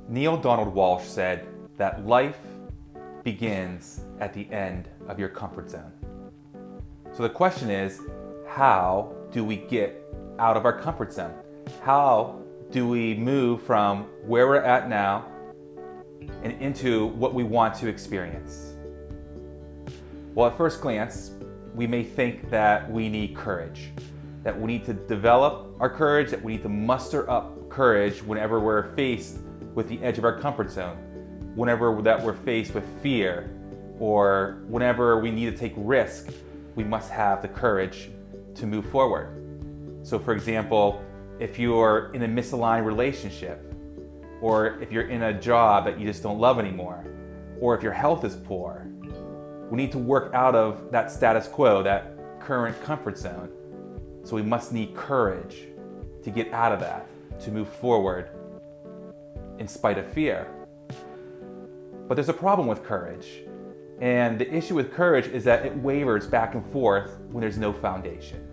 Neil Donald Walsh said that life begins at the end of your comfort zone. So the question is, how do we get out of our comfort zone? How do we move from where we're at now and into what we want to experience? Well, at first glance, we may think that we need courage, that we need to develop our courage, that we need to muster up courage whenever we're faced with the edge of our comfort zone, whenever that we're faced with fear, or whenever we need to take risk, we must have the courage to move forward. So for example, if you're in a misaligned relationship, or if you're in a job that you just don't love anymore, or if your health is poor, we need to work out of that status quo, that current comfort zone. So we must need courage to get out of that, to move forward in spite of fear. But there's a problem with courage. And the issue with courage is that it wavers back and forth when there's no foundation.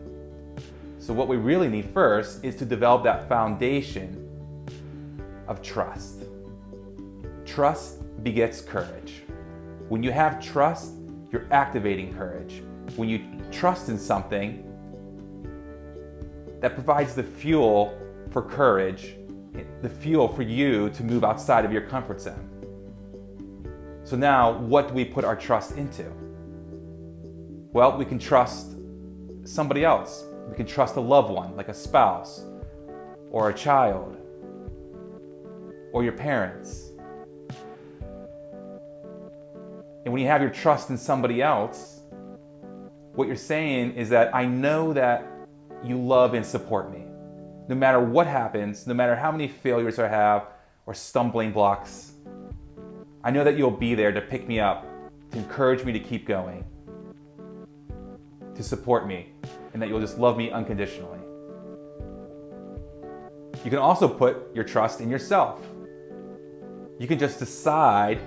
So what we really need first is to develop that foundation of trust. Trust begets courage. When you have trust, you're activating courage. When you trust in something, that provides the fuel for courage, the fuel for you to move outside of your comfort zone. So now, what do we put our trust into? Well, we can trust somebody else. We can trust a loved one, like a spouse, or a child, or your parents. And when you have your trust in somebody else, what you're saying is that I know that you love and support me. No matter what happens, no matter how many failures I have or stumbling blocks, I know that you'll be there to pick me up, to encourage me to keep going, to support me, and that you'll just love me unconditionally. You can also put your trust in yourself. You can just decide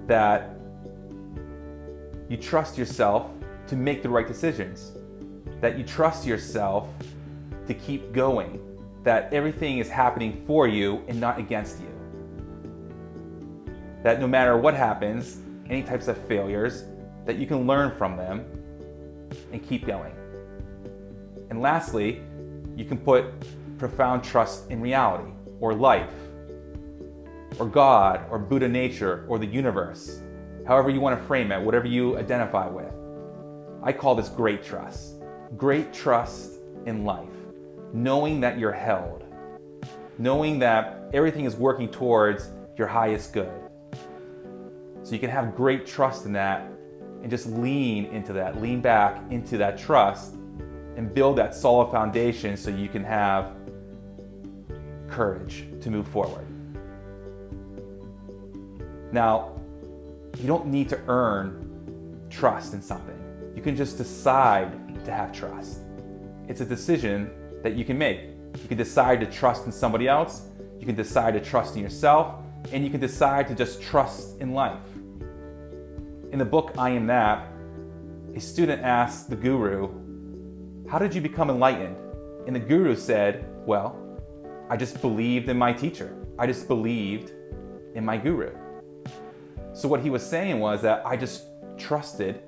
that you trust yourself to make the right decisions, that you trust yourself to keep going, that everything is happening for you and not against you. That no matter what happens, any types of failures, that you can learn from them and keep going. And lastly, you can put profound trust in reality, or life, or God, or Buddha nature, or the universe, however you want to frame it, whatever you identify with. I call this great trust. Great trust in life, knowing that you're held, knowing that everything is working towards your highest good. So you can have great trust in that and just lean into that, lean back into that trust and build that solid foundation so you can have courage to move forward. Now, you don't need to earn trust in something. You can just decide to have trust. It's a decision that you can make. You can decide to trust in somebody else, you can decide to trust in yourself, and you can decide to just trust in life. In the book, I Am That, a student asked the guru, how did you become enlightened? And the guru said, well, I just believed in my teacher. I just believed in my guru. So what he was saying was that I just trusted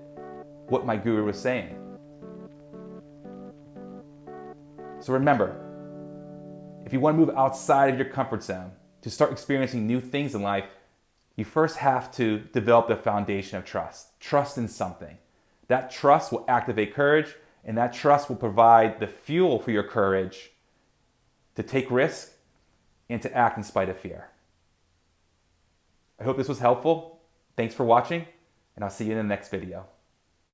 what my guru was saying. So remember, if you want to move outside of your comfort zone, to start experiencing new things in life, you first have to develop the foundation of trust. Trust in something. That trust will activate courage, and that trust will provide the fuel for your courage to take risk and to act in spite of fear. I hope this was helpful. Thanks for watching, and I'll see you in the next video.